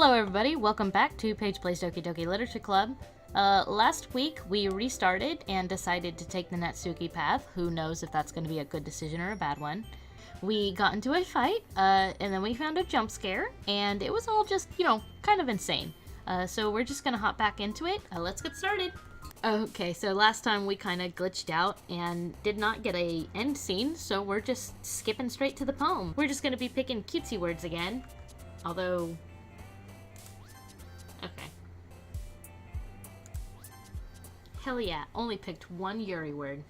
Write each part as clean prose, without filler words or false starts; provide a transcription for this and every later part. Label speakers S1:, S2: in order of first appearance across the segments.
S1: Hello everybody, welcome back to Paige Plays Doki Literature Club. Last week we restarted and decided to take the Natsuki path. Who knows if that's going to be a good decision or a bad one. We got into a fight, and then we found a jump scare, and it was all just, kind of insane. So we're just going to hop back into it. Let's get started. Okay, so last time we kind of glitched out and did not get a end scene, so we're just skipping straight to the poem. We're just going to be picking cutesy words again, although... Okay. Hell yeah, only picked one Yuri word.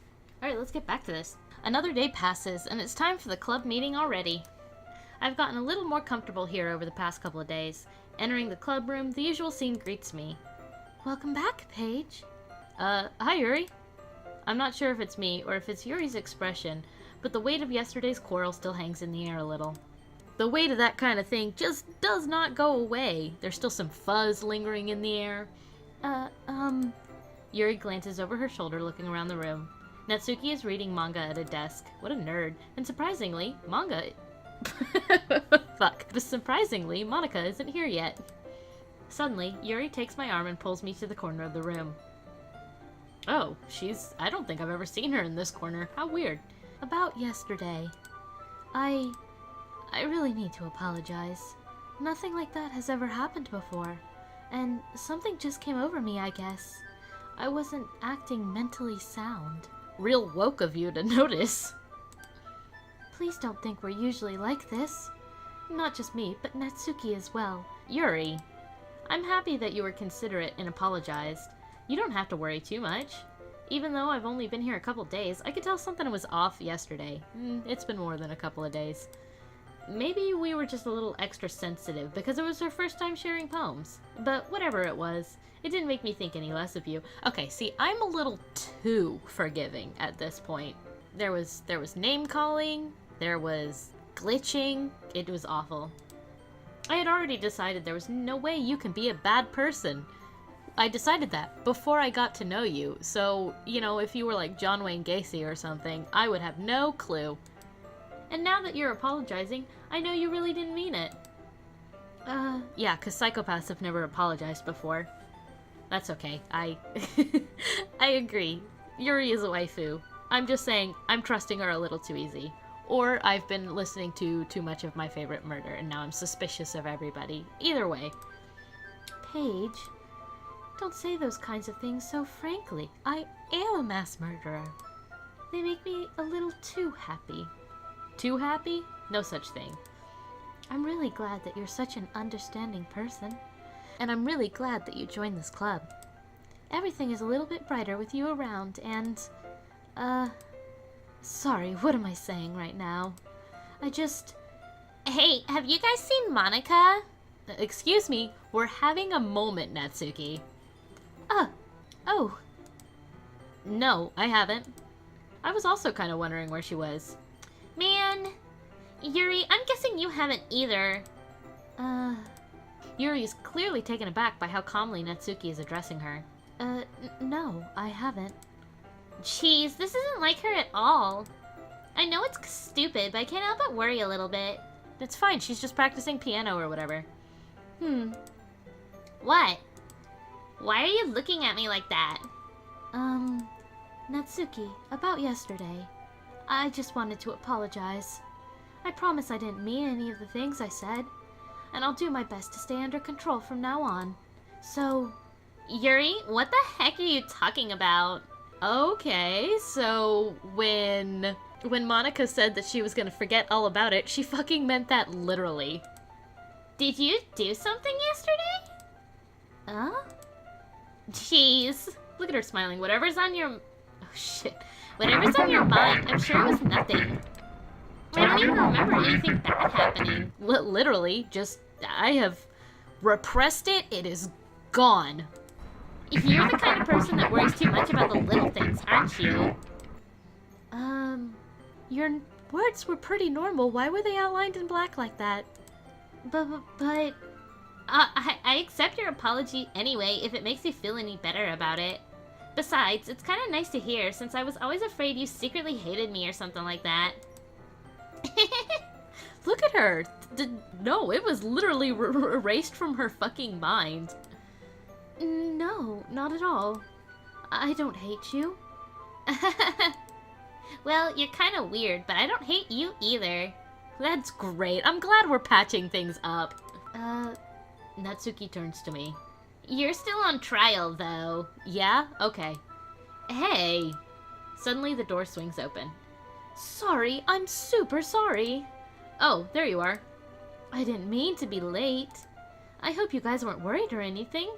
S1: Alright, let's get back to this. Another day passes, and it's time for the club meeting already. I've gotten a little more comfortable here over the past couple of days. Entering the club room, the usual scene greets me. Welcome back, Paige. Hi Yuri. I'm not sure if it's me or if it's Yuri's expression, but the weight of yesterday's quarrel still hangs in the air a little. The weight of that kind of thing just does not go away. There's still some fuzz lingering in the air. Yuri glances over her shoulder looking around the room. Natsuki is reading manga at a desk. What a nerd. And surprisingly, Fuck. But surprisingly, Monica isn't here yet. Suddenly, Yuri takes my arm and pulls me to the corner of the room. Oh, I don't think I've ever seen her in this corner. How weird. About yesterday. I really need to apologize. Nothing like that has ever happened before. And something just came over me, I guess. I wasn't acting mentally sound. Real woke of you to notice. Please don't think we're usually like this. Not just me, but Natsuki as well. Yuri, I'm happy that you were considerate and apologized. You don't have to worry too much. Even though I've only been here a couple days, I could tell something was off yesterday. It's been more than a couple of days. Maybe we were just a little extra sensitive because it was our first time sharing poems. But whatever it was, it didn't make me think any less of you. Okay, see, I'm a little too forgiving at this point. There was name calling, there was glitching, it was awful. I had already decided there was no way you can be a bad person. I decided that before I got to know you, so, if you were like John Wayne Gacy or something, I would have no clue. And now that you're apologizing, I know you really didn't mean it. Yeah, because psychopaths have never apologized before. That's okay. I agree. Yuri is a waifu. I'm just saying, I'm trusting her a little too easy. Or I've been listening to too much of my favorite murder, and now I'm suspicious of everybody. Either way. Paige, don't say those kinds of things so frankly. I am a mass murderer. They make me a little too happy. Too happy? No such thing. I'm really glad that you're such an understanding person. And I'm really glad that you joined this club. Everything is a little bit brighter with you around, and... Sorry, what am I saying right now? Hey, have you guys seen Monica? Excuse me, we're having a moment, Natsuki. Oh. No, I haven't. I was also kind of wondering where she was. Man, Yuri, I'm guessing you haven't either. Yuri is clearly taken aback by how calmly Natsuki is addressing her. No, I haven't. Jeez, this isn't like her at all. I know it's stupid, but I can't help but worry a little bit. It's fine, she's just practicing piano or whatever. What? Why are you looking at me like that? Natsuki, about yesterday. I just wanted to apologize. I promise I didn't mean any of the things I said. And I'll do my best to stay under control from now on. So... Yuri, what the heck are you talking about? Okay, so when Monica said that she was gonna forget all about it, she fucking meant that literally. Did you do something yesterday? Jeez. Look at her smiling. Whatever's on your... Oh, shit. Whatever's on your mind, I'm sure it was nothing. I don't even remember anything bad happening. Literally, just... I have repressed it. It is gone. You're the kind of person that worries too much about the little things, aren't you? Your words were pretty normal. Why were they outlined in black like that? But... I accept your apology anyway if it makes you feel any better about it. Besides, it's kind of nice to hear since I was always afraid you secretly hated me or something like that. Look at her! No, it was literally erased from her fucking mind. No, not at all. I don't hate you.
S2: Well, you're kind of weird, but I don't hate you either.
S1: That's great. I'm glad we're patching things up. Natsuki turns to me.
S2: You're still on trial, though.
S1: Yeah? Okay.
S2: Hey.
S1: Suddenly the door swings open. Sorry, I'm super sorry. Oh, there you are. I didn't mean to be late. I hope you guys weren't worried or anything.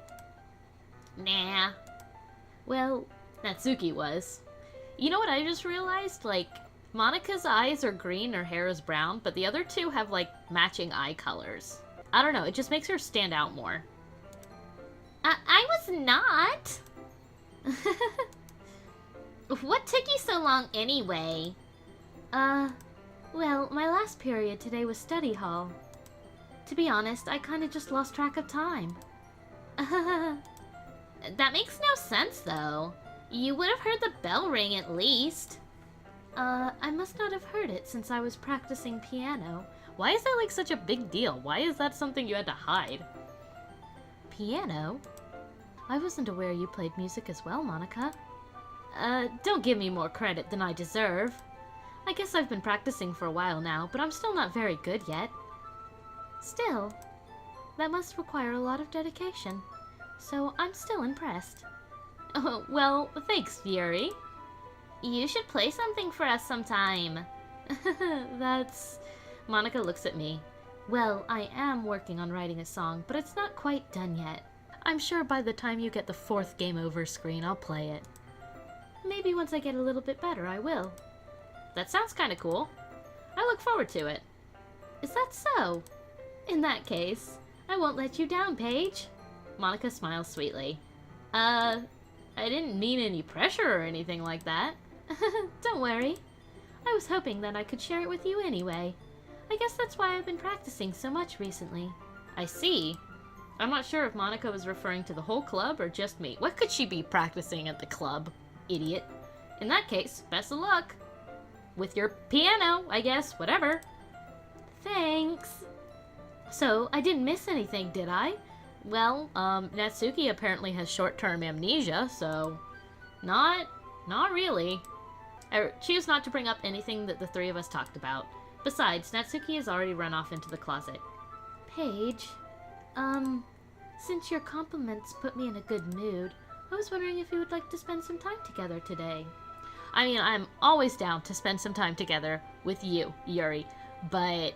S2: Nah.
S1: Well, Natsuki was. You know what I just realized? Like, Monika's eyes are green, her hair is brown, but the other two have, like, matching eye colors. I don't know, it just makes her stand out more.
S2: I was not. What took you so long anyway?
S1: Well, my last period today was study hall. To be honest, I kinda just lost track of time.
S2: That makes no sense, though. You would have heard the bell ring at least.
S1: I must not have heard it since I was practicing piano. Why is that like such a big deal? Why is that something you had to hide? Piano? I wasn't aware you played music as well, Monika. Don't give me more credit than I deserve. I guess I've been practicing for a while now, but I'm still not very good yet. Still, that must require a lot of dedication, so I'm still impressed. Oh, well, thanks, Yuri.
S2: You should play something for us sometime.
S1: That's... Monika looks at me. Well, I am working on writing a song, but it's not quite done yet. I'm sure by the time you get the 4th game over screen, I'll play it. Maybe once I get a little bit better, I will. That sounds kinda cool. I look forward to it. Is that so? In that case, I won't let you down, Paige. Monika smiles sweetly. I didn't mean any pressure or anything like that. Don't worry. I was hoping that I could share it with you anyway. I guess that's why I've been practicing so much recently. I see. I'm not sure if Monika was referring to the whole club or just me. What could she be practicing at the club? Idiot. In that case, best of luck. With your piano, I guess. Whatever. Thanks. So, I didn't miss anything, did I? Well, Natsuki apparently has short-term amnesia, so... Not really. I choose not to bring up anything that the three of us talked about. Besides, Natsuki has already run off into the closet. Paige, since your compliments put me in a good mood, I was wondering if you would like to spend some time together today. I mean, I'm always down to spend some time together with you, Yuri, but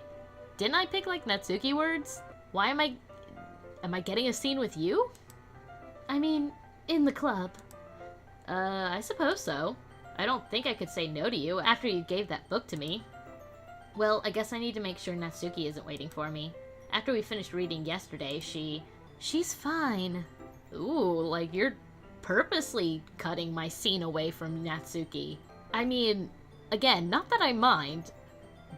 S1: didn't I pick, like, Natsuki words? Why am I getting a scene with you? I mean, in the club. I suppose so. I don't think I could say no to you after you gave that book to me. Well, I guess I need to make sure Natsuki isn't waiting for me. After we finished reading yesterday, she's fine. Ooh, like you're purposely cutting my scene away from Natsuki. I mean, again, not that I mind,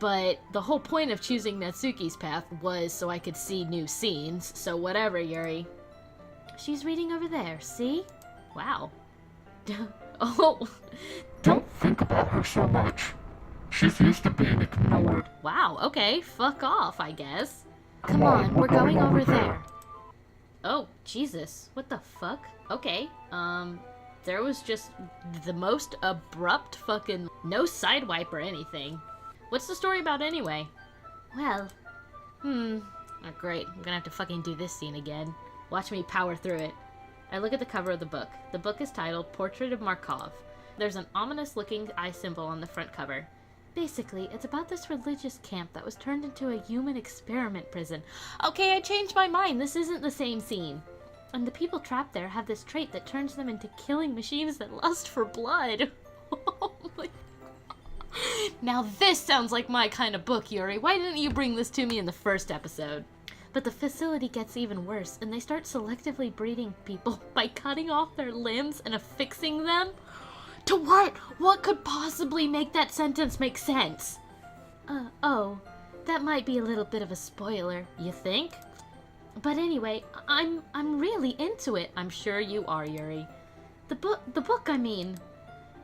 S1: but the whole point of choosing Natsuki's path was so I could see new scenes, so whatever, Yuri. She's reading over there, see? Wow. Oh.
S3: Don't think about her so much. She's used to being ignored.
S1: Wow, okay, fuck off, I guess. Come on, we're going over there. Oh, Jesus, what the fuck? Okay, there was just the most abrupt fucking no sidewipe or anything. What's the story about anyway? Well, oh great, I'm gonna have to fucking do this scene again. Watch me power through it. I look at the cover of the book. The book is titled Portrait of Markov. There's an ominous-looking eye symbol on the front cover. Basically, it's about this religious camp that was turned into a human experiment prison. Okay, I changed my mind. This isn't the same scene. And the people trapped there have this trait that turns them into killing machines that lust for blood. Oh my... Now this sounds like my kind of book, Yuri. Why didn't you bring this to me in the first episode? But the facility gets even worse, and they start selectively breeding people by cutting off their limbs and affixing them. To what? What could possibly make that sentence make sense? Oh, that might be a little bit of a spoiler, you think? But anyway, I'm really into it. I'm sure you are, Yuri. The book, I mean.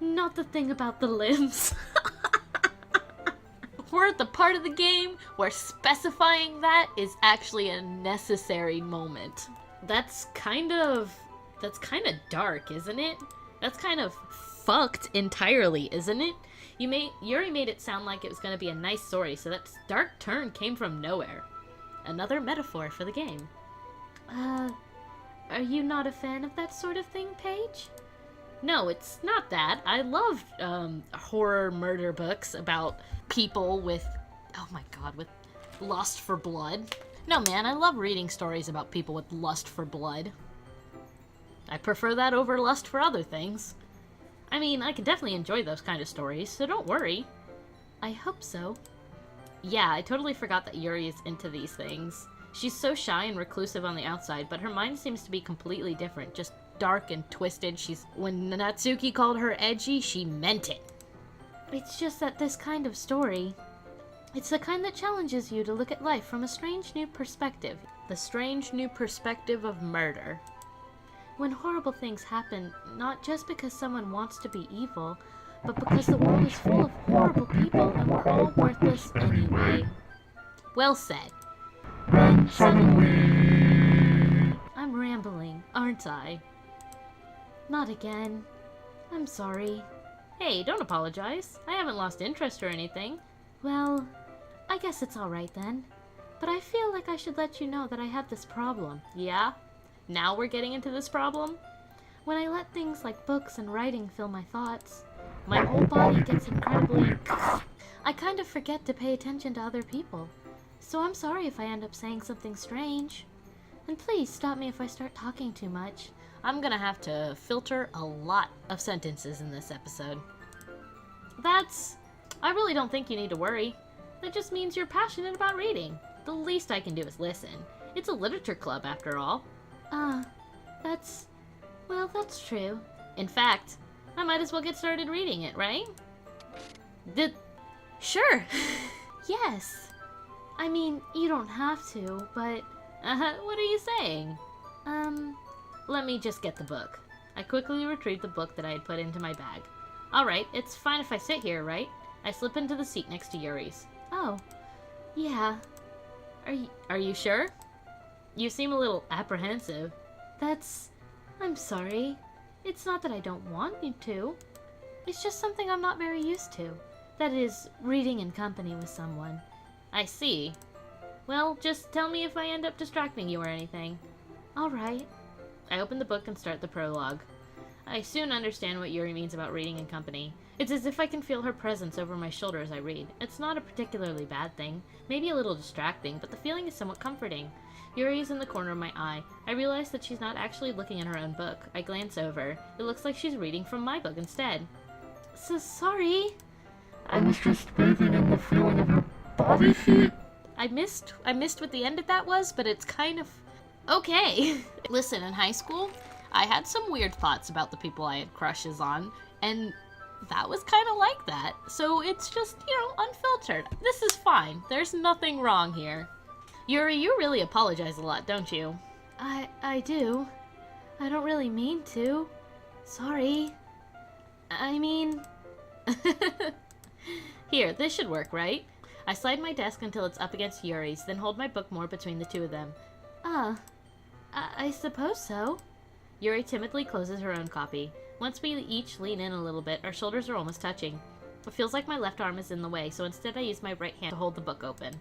S1: Not the thing about the limbs. We're at the part of the game where specifying that is actually a necessary moment. That's kind of dark, isn't it? That's kind of fucked entirely, isn't it? Yuri made it sound like it was going to be a nice story, so that dark turn came from nowhere. Another metaphor for the game. Are you not a fan of that sort of thing, Paige? No, it's not that. I love horror murder books about people with, oh my god, with lust for blood. No, man, I love reading stories about people with lust for blood. I prefer that over lust for other things. I mean, I can definitely enjoy those kind of stories, so don't worry. I hope so. Yeah, I totally forgot that Yuri is into these things. She's so shy and reclusive on the outside, but her mind seems to be completely different, just dark and twisted. When Natsuki called her edgy, she meant it. It's just that this kind of story, it's the kind that challenges you to look at life from a strange new perspective. The strange new perspective of murder. When horrible things happen, not just because someone wants to be evil, but because the world is full of horrible people and we're all worthless anyway. Well said.
S3: Run suddenly.
S1: I'm rambling, aren't I? Not again. I'm sorry. Hey, don't apologize. I haven't lost interest or anything. Well, I guess it's alright then. But I feel like I should let you know that I have this problem. Yeah? Now we're getting into this problem? When I let things like books and writing fill my thoughts, my whole body gets incredibly... I kind of forget to pay attention to other people. So I'm sorry if I end up saying something strange. And please stop me if I start talking too much. I'm gonna have to filter a lot of sentences in this episode. I really don't think you need to worry. That just means you're passionate about reading. The least I can do is listen. It's a literature club after all. That's true. In fact, I might as well get started reading it, right? Sure. Yes. I mean, you don't have to, but... what are you saying? Let me just get the book. I quickly retrieved the book that I had put into my bag. Alright, it's fine if I sit here, right? I slip into the seat next to Yuri's. Oh, yeah. Are you sure? You seem a little apprehensive. I'm sorry. It's not that I don't want you to. It's just something I'm not very used to. That is, reading in company with someone. I see. Well, just tell me if I end up distracting you or anything. Alright. I open the book and start the prologue. I soon understand what Yuri means about reading in company. It's as if I can feel her presence over my shoulder as I read. It's not a particularly bad thing, maybe a little distracting, but the feeling is somewhat comforting. Yuri is in the corner of my eye. I realize that she's not actually looking at her own book. I glance over. It looks like she's reading from my book instead. So sorry.
S3: I was just bathing in the feeling of your body heat.
S1: I missed what the end of that was, but it's kind of... Okay. Listen, in high school, I had some weird thoughts about the people I had crushes on, and that was kind of like that. So it's just, unfiltered. This is fine. There's nothing wrong here. Yuri, you really apologize a lot, don't you? I do. I don't really mean to. Sorry. I mean... Here, this should work, right? I slide my desk until it's up against Yuri's, then hold my book more between the two of them. I suppose so. Yuri timidly closes her own copy. Once we each lean in a little bit, our shoulders are almost touching. It feels like my left arm is in the way, so instead I use my right hand to hold the book open.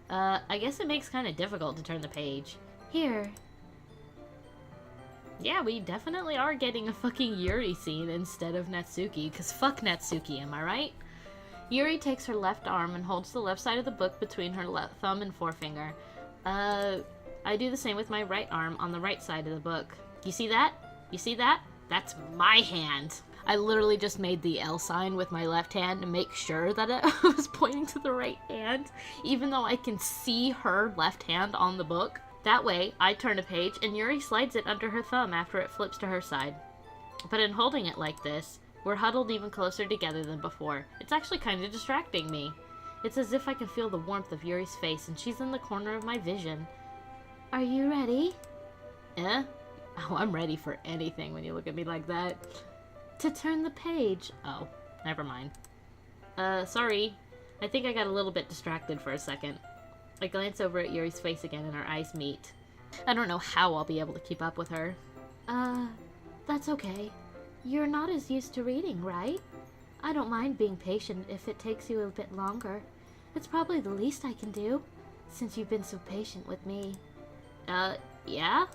S1: I guess it makes kind of difficult to turn the page. Here. Yeah, we definitely are getting a fucking Yuri scene instead of Natsuki, because fuck Natsuki, am I right? Yuri takes her left arm and holds the left side of the book between her left thumb and forefinger. I do the same with my right arm on the right side of the book. You see that? You see that? That's my hand. I literally just made the L sign with my left hand to make sure that I was pointing to the right hand, even though I can see her left hand on the book. That way, I turn a page and Yuri slides it under her thumb after it flips to her side. But in holding it like this, we're huddled even closer together than before. It's actually kind of distracting me. It's as if I can feel the warmth of Yuri's face and she's in the corner of my vision. Are you ready? Eh? Oh, I'm ready for anything when you look at me like that. To turn the page. Oh, never mind. Sorry. I think I got a little bit distracted for a second. I glance over at Yuri's face again and our eyes meet. I don't know how I'll be able to keep up with her.
S2: That's okay. You're not as used to reading, right? I don't mind being patient if it takes you a bit longer. It's probably the least I can do, since you've been so patient with me.
S1: Yeah?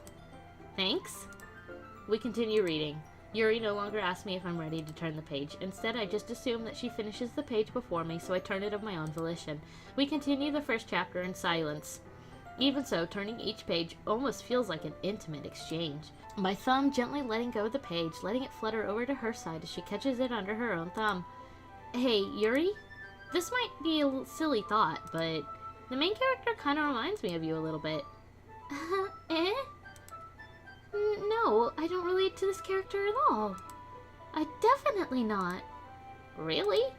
S1: Thanks? We continue reading. Yuri no longer asks me if I'm ready to turn the page. Instead, I just assume that she finishes the page before me, so I turn it of my own volition. We continue the first chapter in silence. Even so, turning each page almost feels like an intimate exchange. My thumb gently letting go of the page, letting it flutter over to her side as she catches it under her own thumb. Hey, Yuri? This might be a silly thought, but the main character kind of reminds me of you a little bit.
S2: Eh? No, I don't relate to this character at all. I definitely not.
S1: Really?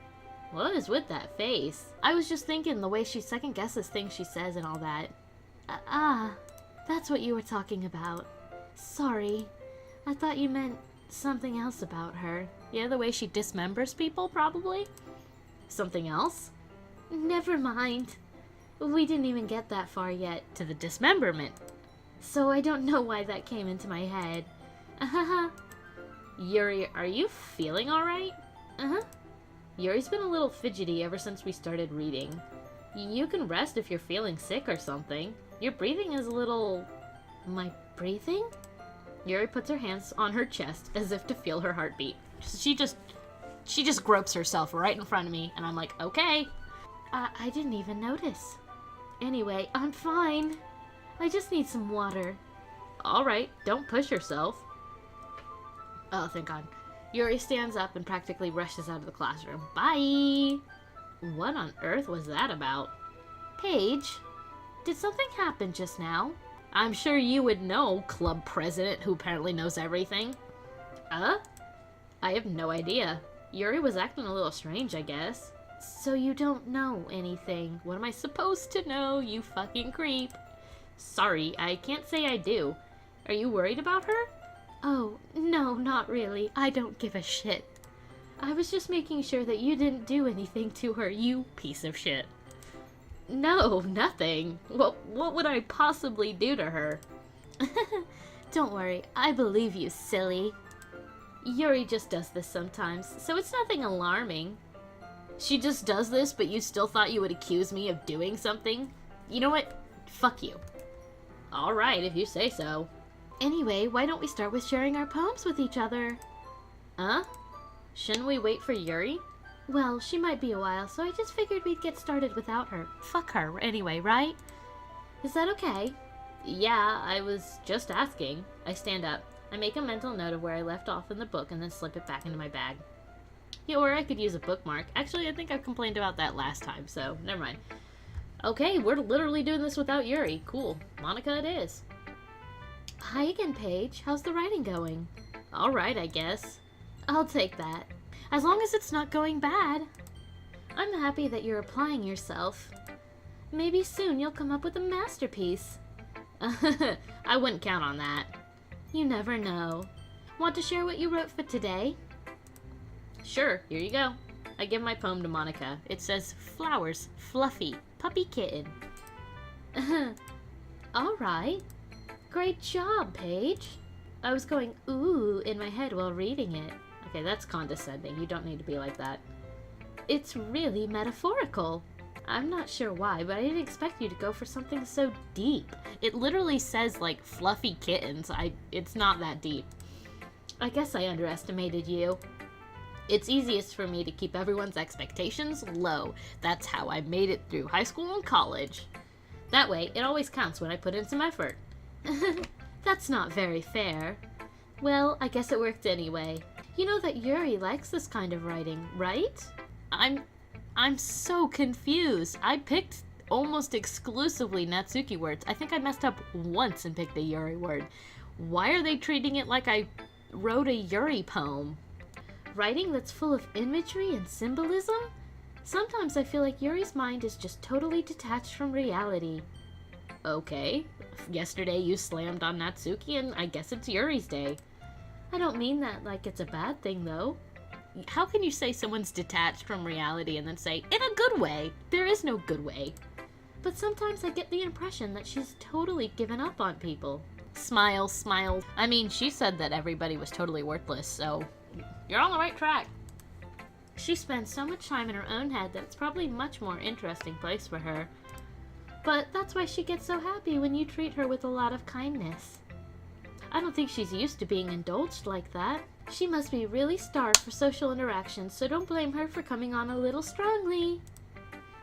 S1: What is with that face? I was just thinking the way she second guesses things she says and all that.
S2: That's what you were talking about. Sorry. I thought you meant something else about her.
S1: Yeah, the way she dismembers people, probably? Something else?
S2: Never mind. We didn't even get that far yet.
S1: To the dismemberment.
S2: So I don't know why that came into my head.
S1: Yuri, are you feeling alright? Yuri's been a little fidgety ever since we started reading. You can rest if you're feeling sick or something. Your breathing is a little...
S2: My breathing?
S1: Yuri puts her hands on her chest as if to feel her heartbeat. She just gropes herself right in front of me, and I'm like, okay.
S2: I didn't even notice. Anyway, I'm fine. I just need some water.
S1: Alright, don't push yourself. Oh, thank God. Yuri stands up and practically rushes out of the classroom. Bye! What on earth was that about?
S2: Paige, did something happen just now?
S1: I'm sure you would know, club president who apparently knows everything. I have no idea. Yuri was acting a little strange, I guess.
S2: So you don't know anything?
S1: What am I supposed to know, you fucking creep? Sorry, I can't say I do. Are you worried about her?
S2: Oh, no, not really. I don't give a shit. I was just making sure that you didn't do anything to her, you
S1: piece of shit. No, nothing. What would I possibly do to her?
S2: Don't worry, I believe you, silly.
S1: Yuri just does this sometimes, so it's nothing alarming. She just does this, but you still thought you would accuse me of doing something? You know what? Fuck you. Alright, if you say so.
S2: Anyway, why don't we start with sharing our poems with each other?
S1: Shouldn't we wait for Yuri?
S2: Well, she might be a while, so I just figured we'd get started without her.
S1: Fuck her, anyway, right?
S2: Is that okay?
S1: Yeah, I was just asking. I stand up. I make a mental note of where I left off in the book and then slip it back into my bag. Yeah, or I could use a bookmark. Actually, I think I complained about that last time, so never mind. Okay, we're literally doing this without Yuri. Cool. Monica it is.
S2: Hi again, Paige. How's the writing going?
S1: Alright, I guess.
S2: I'll take that. As long as it's not going bad. I'm happy that you're applying yourself. Maybe soon you'll come up with a masterpiece.
S1: I wouldn't count on that.
S2: You never know. Want to share what you wrote for today?
S1: Sure, here you go. I give my poem to Monica. It says, flowers, fluffy, puppy kitten.
S2: Alright. Great job, Paige. I was going ooh in my head while reading it.
S1: Okay, that's condescending. You don't need to be like that.
S2: It's really metaphorical. I'm not sure why, but I didn't expect you to go for something so deep.
S1: It literally says, like, fluffy kittens. It's not that deep.
S2: I guess I underestimated you.
S1: It's easiest for me to keep everyone's expectations low. That's how I made it through high school and college. That way, it always counts when I put in some effort.
S2: That's not very fair. Well, I guess it worked anyway. You know that Yuri likes this kind of writing, right?
S1: I'm so confused. I picked almost exclusively Natsuki words. I think I messed up once and picked a Yuri word. Why are they treating it like I wrote a Yuri poem?
S2: Writing that's full of imagery and symbolism? Sometimes I feel like Yuri's mind is just totally detached from reality.
S1: Okay. Yesterday you slammed on Natsuki and I guess it's Yuri's day.
S2: I don't mean that like it's a bad thing, though.
S1: how can you say someone's detached from reality and then say, in a good way? There is no good way.
S2: But sometimes I get the impression that she's totally given up on people.
S1: Smile, smile. I mean, she said that everybody was totally worthless, so you're on the right track.
S2: She spends so much time in her own head that it's probably a much more interesting place for her. But that's why she gets so happy when you treat her with a lot of kindness. I don't think she's used to being indulged like that. She must be really starved for social interactions, so don't blame her for coming on a little strongly.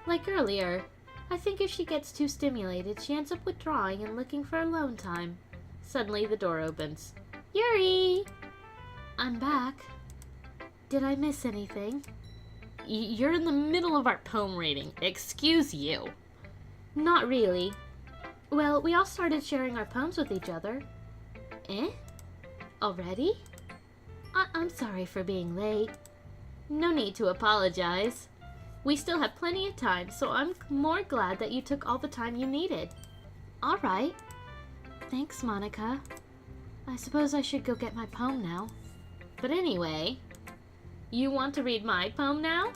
S2: Like earlier, I think if she gets too stimulated, she ends up withdrawing and looking for alone time.
S1: Suddenly, the door opens.
S2: Yuri! I'm back. Did I miss anything?
S1: You're in the middle of our poem reading. Excuse you.
S2: Not really. Well, we all started sharing our poems with each other. Eh? Already? I'm sorry for being late.
S1: No need to apologize. We still have plenty of time, so I'm more glad that you took all the time you needed.
S2: All right. Thanks, Monica. I suppose I should go get my poem now.
S1: But anyway, you want to read my poem now?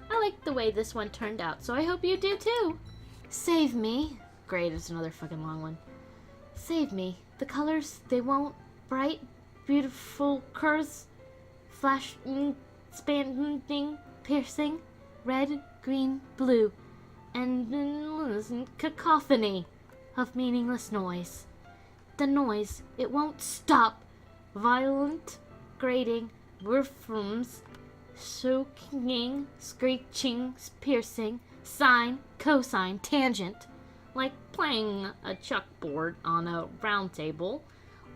S1: I like the way this one turned out, so I hope you do too.
S2: Save me.
S1: Great, it's another fucking long one.
S2: Save me. The colors, they won't. Bright, beautiful curves. Flash, expanding, piercing. Red, green, blue. And cacophony of meaningless noise. The noise, it won't stop. Violent, grating, refrums, soaking, screeching, piercing, sine, cosine, tangent.
S1: Like playing a chalkboard on a round table.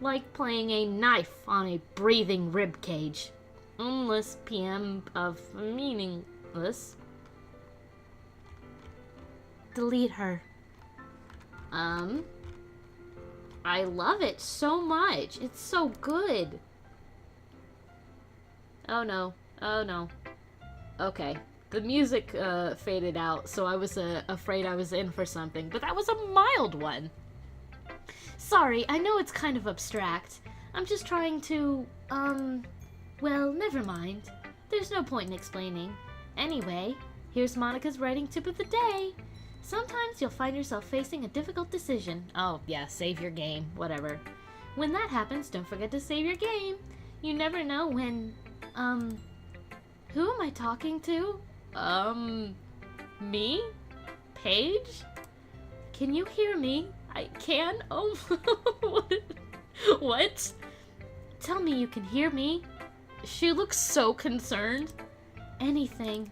S1: Like playing a knife on a breathing rib cage. Endless PM of meaningless.
S2: Delete her.
S1: I love it so much. It's so good. Oh no. Oh no. Okay. The music faded out, so I was afraid I was in for something. But that was a mild one.
S2: Sorry, I know it's kind of abstract. I'm just trying to, well, never mind. There's no point in explaining. Anyway, here's Monica's writing tip of the day. Sometimes you'll find yourself facing a difficult decision.
S1: Oh, yeah, save your game. Whatever.
S2: When that happens, don't forget to save your game. You never know when, who am I talking to?
S1: Me? Paige?
S2: Can you hear me?
S1: I can? Oh, what?
S2: Tell me you can hear me.
S1: She looks so concerned.
S2: Anything.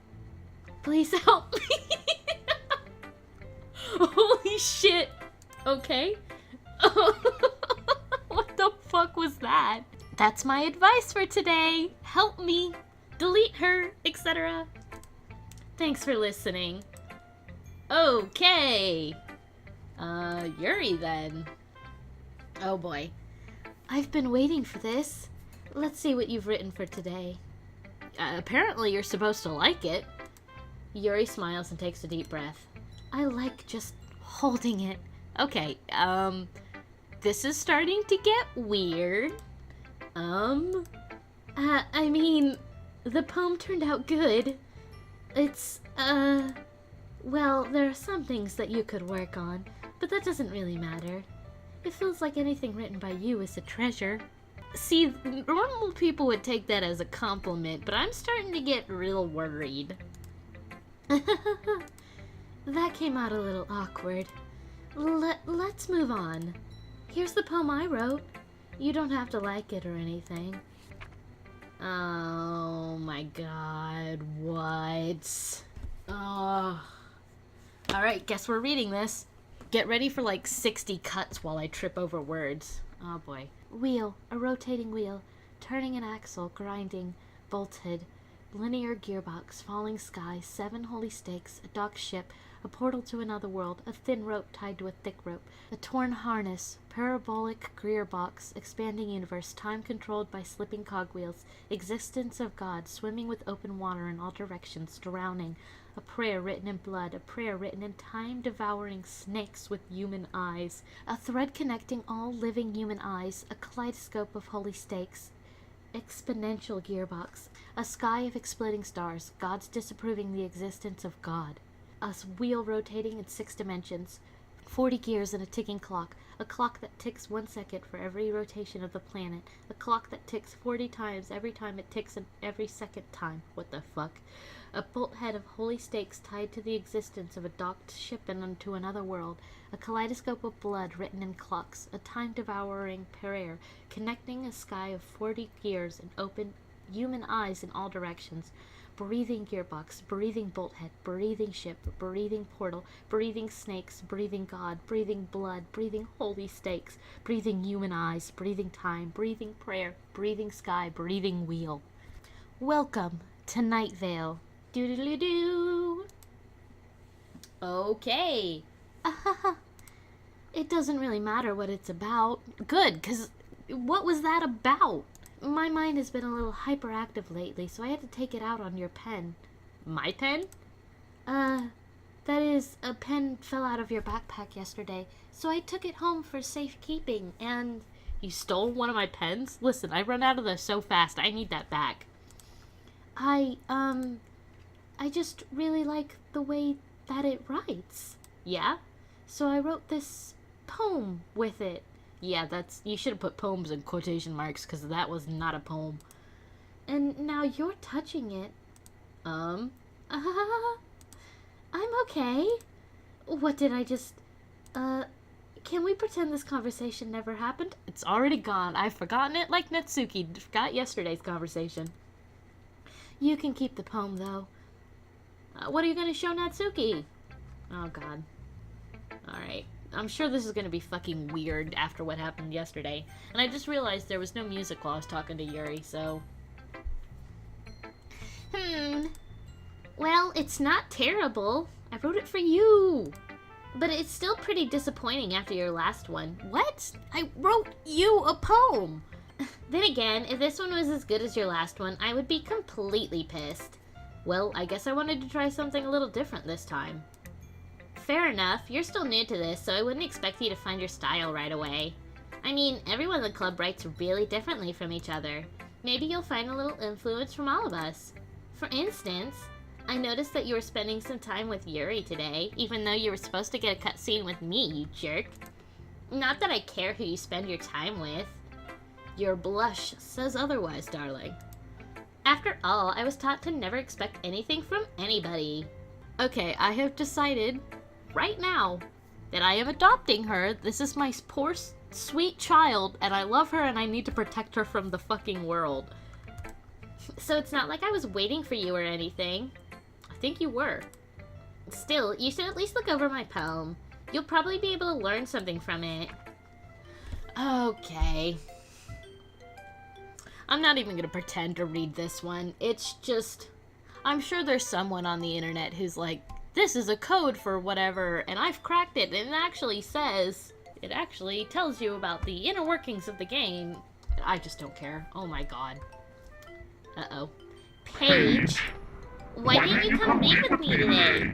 S2: Please help me.
S1: Holy shit. Okay. What the fuck was that? That's my advice for today. Help me. Delete her, etc. Thanks for listening. Okay. Yuri then. Oh boy.
S2: I've been waiting for this. Let's see what you've written for today.
S1: Apparently you're supposed to like it. Yuri smiles and takes a deep breath.
S2: I like just holding it.
S1: Okay, this is starting to get weird.
S2: I mean, the poem turned out good. It's, well, there are some things that you could work on, but that doesn't really matter. It feels like anything written by you is a treasure.
S1: See, normal people would take that as a compliment, but I'm starting to get real worried.
S2: That came out a little awkward. Let's move on. Here's the poem I wrote. You don't have to like it or anything.
S1: Oh my god, what? Oh. Alright, guess we're reading this. Get ready for like 60 cuts while I trip over words. Oh boy.
S2: Wheel, a rotating wheel, turning an axle, grinding, bolted, linear gearbox, falling sky, 7 holy stakes, a dock ship, a portal to another world, a thin rope tied to a thick rope, a torn harness, parabolic gearbox, expanding universe, time controlled by slipping cogwheels, existence of God, swimming with open water in all directions, drowning, a prayer written in blood, a prayer written in time-devouring snakes with human eyes, a thread connecting all living human eyes, a kaleidoscope of holy stakes, exponential gearbox, a sky of exploding stars, gods disapproving the existence of God, a wheel rotating in 6 dimensions, 40 gears and a ticking clock, a clock that ticks 1 second for every rotation of the planet, a clock that ticks 40 times every time it ticks and every second time. What the fuck? A bolt head of holy stakes tied to the existence of a docked ship into another world, a kaleidoscope of blood written in clocks, a time-devouring prayer connecting a sky of 40 gears and open human eyes in all directions, breathing gearbox, breathing bolt head, breathing ship, breathing portal, breathing snakes, breathing God, breathing blood, breathing holy stakes, breathing human eyes, breathing time, breathing prayer, breathing sky, breathing wheel. Welcome to Night Vale. Doo-doo-doo-doo.
S1: Okay.
S2: It doesn't really matter what it's about.
S1: Good, because what was that about?
S2: My mind has been a little hyperactive lately, so I had to take it out on your pen.
S1: My pen?
S2: That is, a pen fell out of your backpack yesterday, so I took it home for safekeeping, and...
S1: You stole one of my pens? Listen, I run out of those so fast. I need that back.
S2: I just really like the way that it writes.
S1: Yeah?
S2: So I wrote this poem with it.
S1: Yeah, you should have put poems in quotation marks, because that was not a poem.
S2: And now you're touching it. I'm okay. What did I just... Can we pretend this conversation never happened?
S1: It's already gone. I've forgotten it like Natsuki forgot yesterday's conversation.
S2: You can keep the poem, though.
S1: What are you going to show Natsuki? Oh, God. Alright. I'm sure this is going to be fucking weird after what happened yesterday. And I just realized there was no music while I was talking to Yuri, so...
S2: Well, it's not terrible. I wrote it for you. But it's still pretty disappointing after your last one.
S1: What? I wrote you a poem!
S2: Then again, if this one was as good as your last one, I would be completely pissed.
S1: Well, I guess I wanted to try something a little different this time.
S2: Fair enough, you're still new to this, so I wouldn't expect you to find your style right away. I mean, everyone in the club writes really differently from each other. Maybe you'll find a little influence from all of us. For instance, I noticed that you were spending some time with Yuri today, even though you were supposed to get a cutscene with me, you jerk. Not that I care who you spend your time with.
S1: Your blush says otherwise, darling.
S2: After all, I was taught to never expect anything from anybody.
S1: Okay, I have decided right now that I am adopting her. This is my poor, sweet child, and I love her and I need to protect her from the fucking world.
S2: So it's not like I was waiting for you or anything.
S1: I think you were.
S2: Still, you should at least look over my poem. You'll probably be able to learn something from it.
S1: Okay. I'm not even gonna pretend to read this one. It's just... I'm sure there's someone on the internet who's like, this is a code for whatever, and I've cracked it, and it actually tells you about the inner workings of the game. I just don't care. Oh my god. Uh-oh.
S2: Paige, why didn't you come read with me today?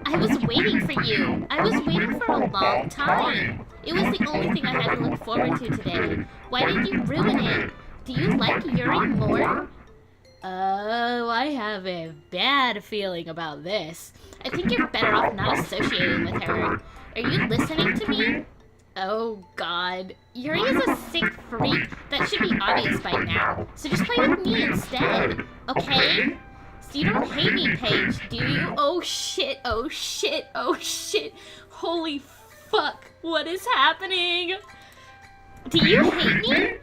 S2: I was waiting for you. I was waiting for a long time. It was the only thing I had to look forward to today. Why did you ruin it? Do you like Yuri more?
S1: Oh, I have a bad feeling about this.
S2: I think you're better off not associating with her. Are you listening to me?
S1: Oh, God.
S2: Yuri is a sick freak. That should be obvious by now. So just play with me instead, okay? So you don't hate me, Paige, do you?
S1: Oh, shit. Oh, shit. Oh, shit. Holy fuck. What is happening?
S2: Do you hate me?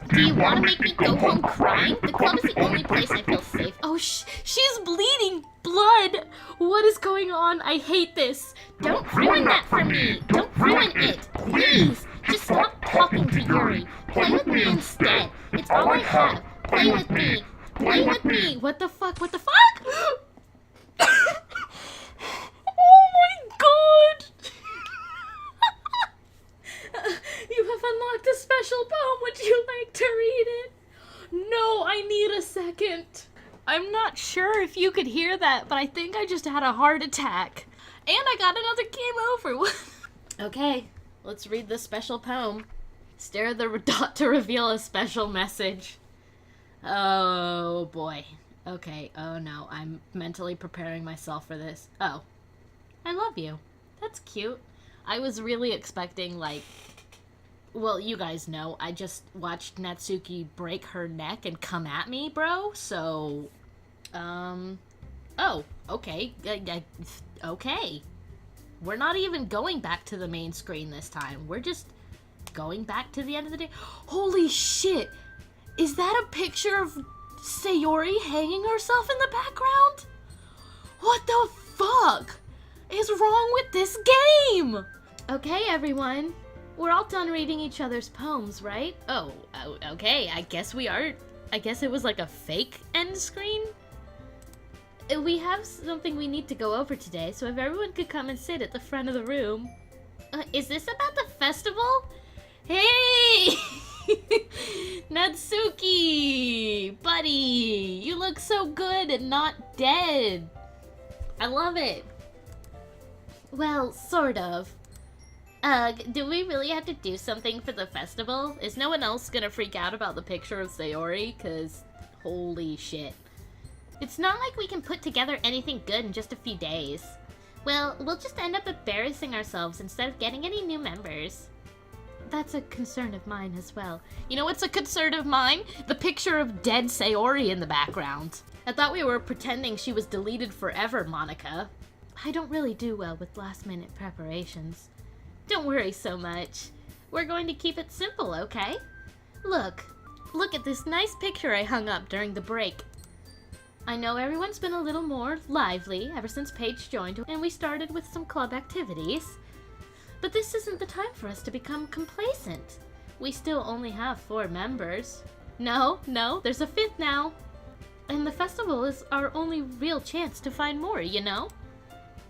S2: Do you want to make me go home crying? The club is the only place I feel safe.
S1: Oh, she's bleeding blood. What is going on? I hate this.
S2: Don't ruin that for me. Don't ruin it. Please. Just stop talking to Yuri. Play with me instead. It's all I have. Play with me. Play with me.
S1: What the fuck? What the fuck? Oh my god. You have unlocked a special poem. Would you like to read it? No, I need a second. I'm not sure if you could hear that, but I think I just had a heart attack. And I got another game over. Okay, let's read the special poem. Stare at the dot to reveal a special message. Oh, boy. Okay, oh no, I'm mentally preparing myself for this. Oh. I love you. That's cute. I was really expecting, like... Well, you guys know, I just watched Natsuki break her neck and come at me, bro, so... Oh, okay. Okay. We're not even going back to the main screen this time. We're just going back to the end of the day. Holy shit! Is that a picture of Sayori hanging herself in the background? What the fuck is wrong with this game?
S2: Okay, everyone. We're all done reading each other's poems, right?
S1: Oh, okay. I guess we are. I guess it was like a fake end screen?
S2: We have something we need to go over today, so if everyone could come and sit at the front of the room.
S1: Is this about the festival? Hey! Natsuki! Buddy! You look so good and not dead. I love it.
S2: Well, sort of.
S1: Do we really have to do something for the festival? Is no one else gonna freak out about the picture of Sayori? Cause, holy shit. It's not like we can put together anything good in just a few days.
S2: Well, we'll just end up embarrassing ourselves instead of getting any new members. That's a concern of mine as well.
S1: You know what's a concern of mine? The picture of dead Sayori in the background. I thought we were pretending she was deleted forever, Monica.
S2: I don't really do well with last-minute preparations.
S1: Don't worry so much. We're going to keep it simple, okay? Look at this nice picture I hung up during the break.
S2: I know everyone's been a little more lively ever since Paige joined, and we started with some club activities. But this isn't the time for us to become complacent. We still only have 4 members.
S1: No, there's a 5th now.
S2: And the festival is our only real chance to find more, you know?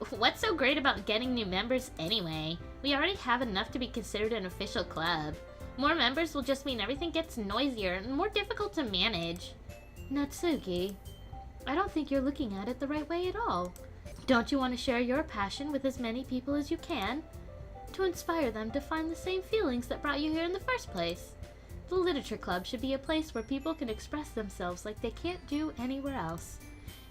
S1: What's so great about getting new members anyway? We already have enough to be considered an official club. More members will just mean everything gets noisier and more difficult to manage.
S2: Natsuki, I don't think you're looking at it the right way at all. Don't you want to share your passion with as many people as you can? To inspire them to find the same feelings that brought you here in the first place. The Literature Club should be a place where people can express themselves like they can't do anywhere else.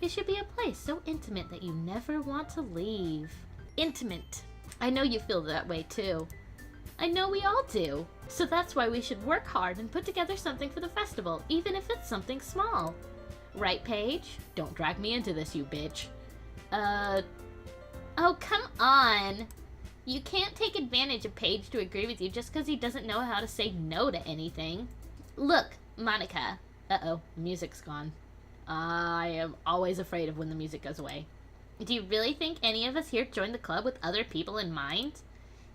S2: It should be a place so intimate that you never want to leave.
S1: Intimate. I know you feel that way too.
S2: I know we all do. So that's why we should work hard and put together something for the festival, even if it's something small.
S1: Right, Paige? Don't drag me into this, you bitch.
S2: Oh, come on! You can't take advantage of Paige to agree with you just because he doesn't know how to say no to anything.
S1: Look, Monica. Uh-oh, music's gone. I am always afraid of when the music goes away.
S2: Do you really think any of us here joined the club with other people in mind?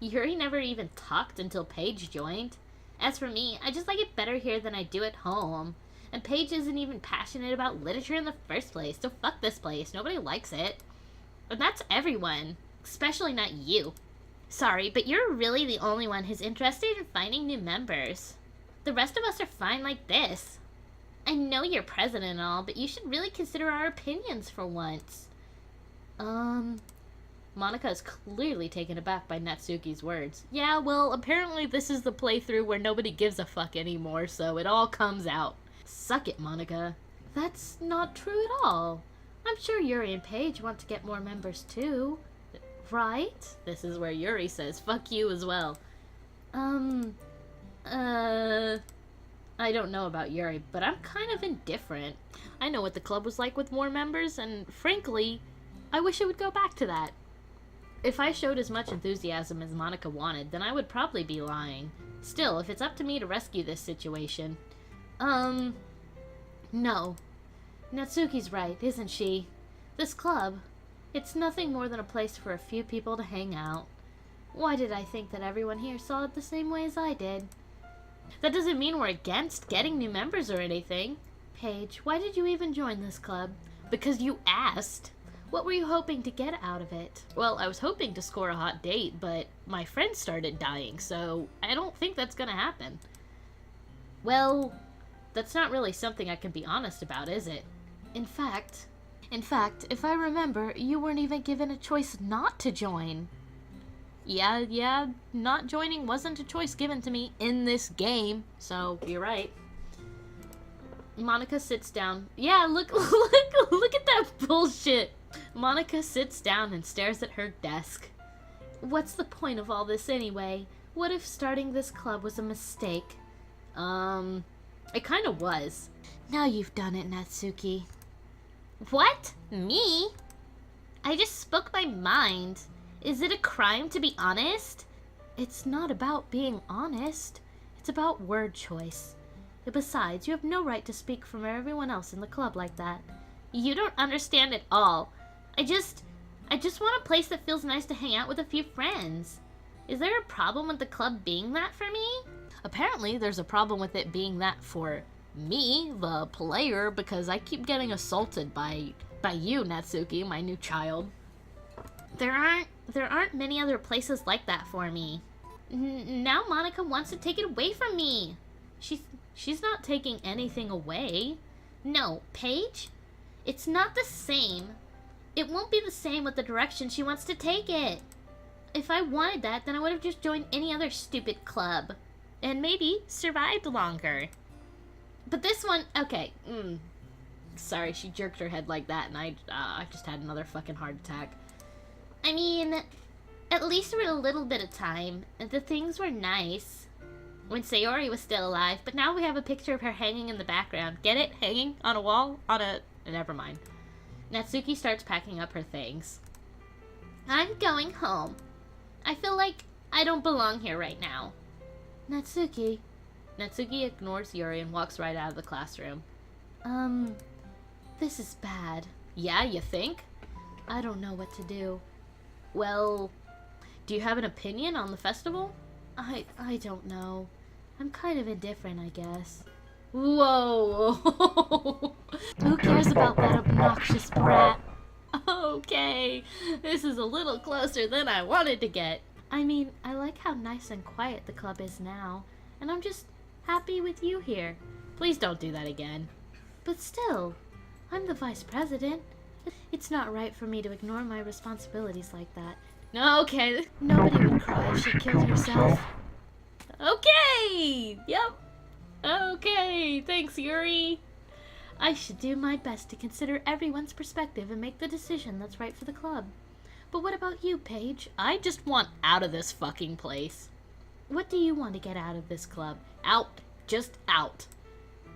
S2: Yuri never even talked until Paige joined. As for me, I just like it better here than I do at home. And Paige isn't even passionate about literature in the first place, so fuck this place. Nobody likes it. And that's everyone. Especially not you. Sorry, but you're really the only one who's interested in finding new members. The rest of us are fine like this. I know you're president and all, but you should really consider our opinions for once.
S1: Monica is clearly taken aback by Natsuki's words. Yeah, well, apparently this is the playthrough where nobody gives a fuck anymore, so it all comes out. Suck it, Monica.
S2: That's not true at all. I'm sure Yuri and Paige want to get more members too. Right?
S1: This is where Yuri says fuck you as well. I don't know about Yuri, but I'm kind of indifferent. I know what the club was like with more members, and frankly, I wish it would go back to that. If I showed as much enthusiasm as Monica wanted, then I would probably be lying. Still, if it's up to me to rescue this situation...
S2: No. Natsuki's right, isn't she? This club, it's nothing more than a place for a few people to hang out. Why did I think that everyone here saw it the same way as I did?
S1: That doesn't mean we're against getting new members or anything.
S2: Paige, why did you even join this club?
S1: Because you asked.
S2: What were you hoping to get out of it?
S1: Well, I was hoping to score a hot date, but my friend started dying, so I don't think that's gonna happen. Well, that's not really something I can be honest about, is it?
S2: In fact, if I remember, you weren't even given a choice not to join.
S1: Yeah, not joining wasn't a choice given to me in this game, so you're right. Monica sits down. Yeah, look at that bullshit. Monica sits down and stares at her desk.
S2: What's the point of all this anyway? What if starting this club was a mistake?
S1: It kind of was.
S2: Now you've done it, Natsuki.
S1: What? Me? I just spoke my mind. Is it a crime to be honest?
S2: It's not about being honest. It's about word choice. Besides, you have no right to speak for everyone else in the club like that.
S1: You don't understand at all. I just want a place that feels nice to hang out with a few friends. Is there a problem with the club being that for me? Apparently, there's a problem with it being that for me, the player, because I keep getting assaulted by you, Natsuki, my new child. There aren't many other places like that for me. Now Monica wants to take it away from me. She's not taking anything away. No, Paige, it's not the same. It won't be the same with the direction she wants to take it. If I wanted that, then I would have just joined any other stupid club. And maybe survived longer. But this one, okay. Sorry, she jerked her head like that and I just had another fucking heart attack. I mean, at least for a little bit of time, the things were nice. When Sayori was still alive, but now we have a picture of her hanging in the background. Get it? Hanging on a wall? Never mind. Natsuki starts packing up her things. I'm going home. I feel like I don't belong here right now.
S2: Natsuki.
S1: Natsuki ignores Yuri and walks right out of the classroom.
S2: This is bad.
S1: Yeah, you think?
S2: I don't know what to do.
S1: Well, do you have an opinion on the festival?
S2: I don't know. I'm kind of indifferent, I guess.
S1: Whoa!
S2: Who cares about that obnoxious brat?
S1: Okay, this is a little closer than I wanted to get.
S2: I mean, I like how nice and quiet the club is now, and I'm just happy with you here.
S1: Please don't do that again.
S2: But still, I'm the vice president. It's not right for me to ignore my responsibilities like that.
S1: No, okay.
S2: Nobody would cry if she killed herself.
S1: Okay! Yep. Okay, thanks, Yuri.
S2: I should do my best to consider everyone's perspective and make the decision that's right for the club. But what about you, Paige?
S1: I just want out of this fucking place.
S2: What do you want to get out of this club?
S1: Out. Just out.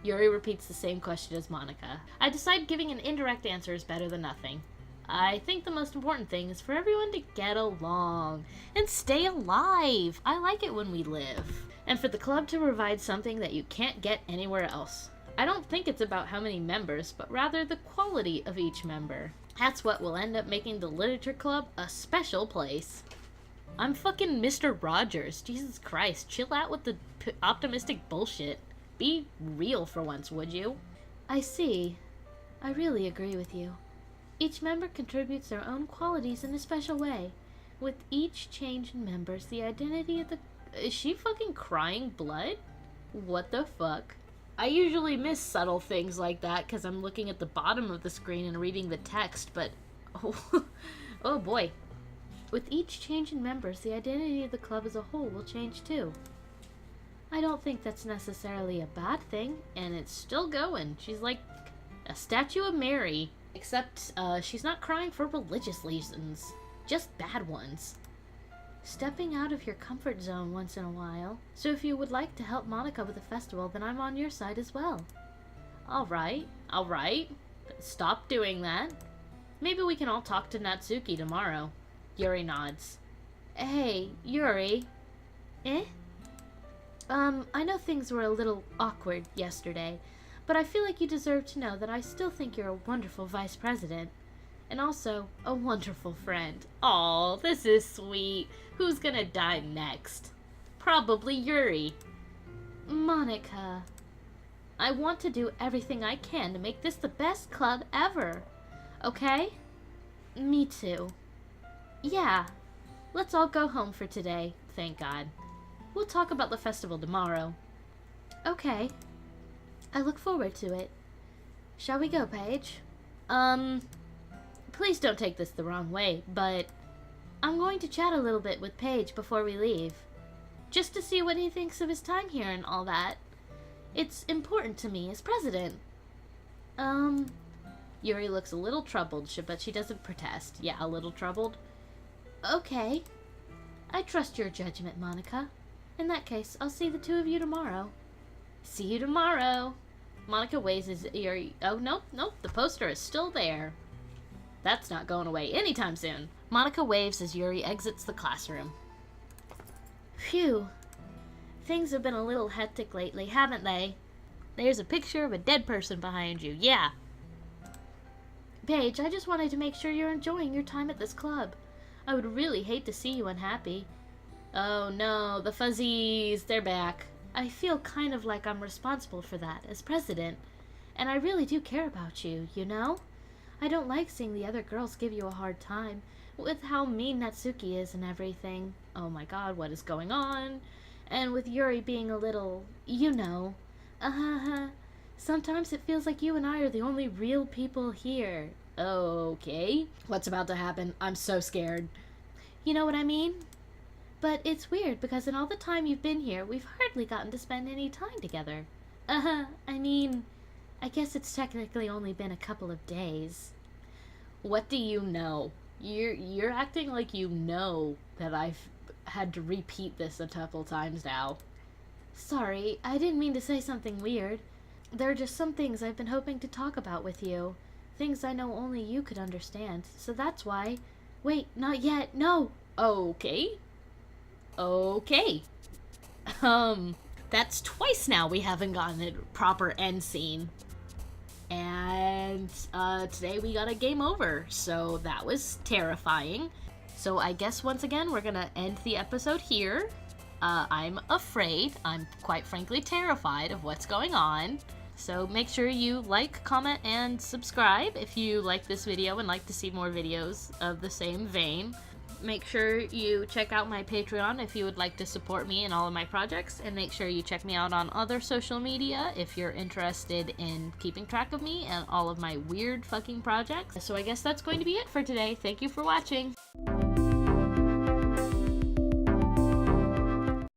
S1: Yuri repeats the same question as Monica. I decide giving an indirect answer is better than nothing. I think the most important thing is for everyone to get along and stay alive. I like it when we live. And for the club to provide something that you can't get anywhere else. I don't think it's about how many members, but rather the quality of each member. That's what will end up making the literature club a special place. I'm fucking Mr. Rogers. Jesus Christ, chill out with the optimistic bullshit. Be real for once, would you?
S2: I see. I really agree with you. Each member contributes their own qualities in a special way. With each change in members, the identity of the...
S1: Is she fucking crying blood? What the fuck? I usually miss subtle things like that because I'm looking at the bottom of the screen and reading the text, but... Oh boy.
S2: With each change in members, the identity of the club as a whole will change too. I don't think that's necessarily a bad thing.
S1: And it's still going. She's like a statue of Mary. Except, she's not crying for religious reasons. Just bad ones.
S2: Stepping out of your comfort zone once in a while. So if you would like to help Monica with the festival, then I'm on your side as well.
S1: Alright. Stop doing that. Maybe we can all talk to Natsuki tomorrow. Yuri nods.
S2: Hey, Yuri.
S1: Eh?
S2: I know things were a little awkward yesterday, but I feel like you deserve to know that I still think you're a wonderful vice president. And also, a wonderful friend.
S1: Aw, this is sweet. Who's gonna die next? Probably Yuri.
S2: Monica, I want to do everything I can to make this the best club ever. Okay?
S1: Me too.
S2: Yeah. Let's all go home for today.
S1: Thank God. We'll talk about the festival tomorrow.
S2: Okay. I look forward to it. Shall we go, Paige?
S1: Please don't take this the wrong way, but
S2: I'm going to chat a little bit with Paige before we leave. Just to see what he thinks of his time here and all that. It's important to me as president.
S1: Yuri looks a little troubled, but she doesn't protest. Yeah, a little troubled.
S2: Okay. I trust your judgment, Monica. In that case, I'll see the two of you tomorrow.
S1: See you tomorrow. Monica waves as Yuri... Oh, nope, the poster is still there. That's not going away anytime soon. Monica waves as Yuri exits the classroom.
S2: Phew. Things have been a little hectic lately, haven't they?
S1: There's a picture of a dead person behind you. Yeah.
S2: Paige, I just wanted to make sure you're enjoying your time at this club. I would really hate to see you unhappy.
S1: Oh no, the fuzzies, they're back.
S2: I feel kind of like I'm responsible for that as president, and I really do care about you, you know? I don't like seeing the other girls give you a hard time, with how mean Natsuki is and everything.
S1: Oh my god, what is going on?
S2: And with Yuri being a little, you know. Sometimes it feels like you and I are the only real people here.
S1: Okay. What's about to happen? I'm so scared.
S2: You know what I mean? But it's weird because in all the time you've been here, we've hardly gotten to spend any time together. I mean, I guess it's technically only been a couple of days.
S1: What do you know? You're acting like you know that I've had to repeat this a couple times now.
S2: Sorry, I didn't mean to say something weird. There are just some things I've been hoping to talk about with you. Things I know only you could understand, so that's why... Wait, not yet, no!
S1: Okay. That's twice now we haven't gotten a proper end scene. And, today we got a game over, so that was terrifying. So I guess once again we're gonna end the episode here. I'm afraid, I'm quite frankly terrified of what's going on. So make sure you like, comment, and subscribe if you like this video and like to see more videos of the same vein. Make sure you check out my Patreon if you would like to support me in all of my projects, and make sure you check me out on other social media if you're interested in keeping track of me and all of my weird fucking projects. So I guess that's going to be it for today. Thank you for watching.